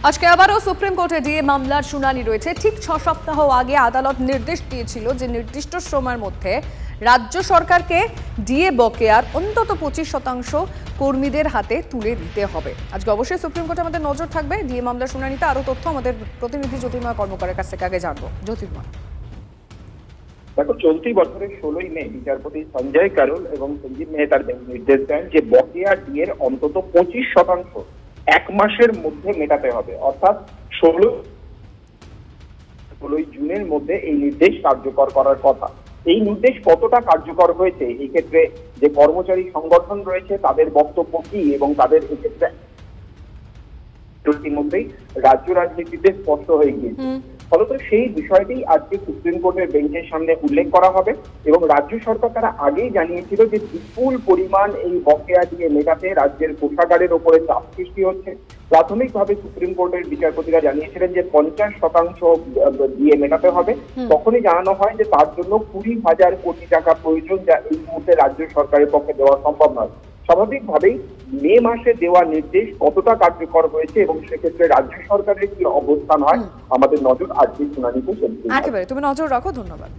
আজকে আবারও সুপ্রিম কোর্টে ডিএ মামলার শুনানি রয়েছে। ঠিক 6 সপ্তাহ আগে আদালত নির্দেশ দিয়েছিল যে নির্দিষ্ট সময়ের মধ্যে রাজ্য সরকারকে ডিএ বকেয়ার অন্তত 25% কর্মীদের হাতে তুলে দিতে হবে। আজকে অবশ্যই সুপ্রিম কোর্টে আমাদের নজর থাকবে ডিএ মামলার শুনানিতে। আরো তথ্য আমাদের প্রতিনিধি জ্যোতির্ময় কর্মকারের কাছ থেকে আগে জানবো। জ্যোতির্ময়, দেখো, চলতি বছরের 16ই মে বিচারপতি সঞ্জয় কারোল এবং সঞ্জীব মেহতার নির্দেশ দেন যে বকেয়া ডিএর অন্তত 25% 1 মাসের মধ্যে মেটাতে হবে। অর্থাৎ 16ই জুনের মধ্যে এই নির্দেশ কার্যকর করার কথা। এই নির্দেশ কতটা কার্যকর হয়েছে, এই ক্ষেত্রে যে কর্মচারী সংগঠন রয়েছে তাদের বক্তব্য কি এবং তাদের এক্ষেত্রে ইতিমধ্যেই রাজ্য রাজনীতিতে স্পষ্ট হয়ে গিয়েছে। ফলত সেই বিষয়টি আজকে সুপ্রিম কোর্টের বেঞ্চের সামনে উল্লেখ করা হবে এবং রাজ্য সরকার তারা আগেই জানিয়েছিল যে বিপুল পরিমাণ এই বকেয়া দিয়ে মেটাতে রাজ্যের কোষাগারের ওপরে চাপ সৃষ্টি হচ্ছে। প্রাথমিকভাবে সুপ্রিম কোর্টের বিচারপতিরা জানিয়েছিলেন যে 50% দিয়ে মেটাতে হবে। তখনই জানানো হয় যে তার জন্য 20,000 কোটি টাকা প্রয়োজন, যা এই মুহূর্তে রাজ্য সরকারের পক্ষে দেওয়া সম্ভব নয়। স্বাভাবিকভাবেই মে মাসে দেওয়া নির্দেশ কতটা কার্যকর হয়েছে এবং সেক্ষেত্রে রাজ্য সরকারের কি অবস্থান হয়, আমাদের নজর আজকের শুনানিতে। একেবারে তুমি নজর রাখো। ধন্যবাদ।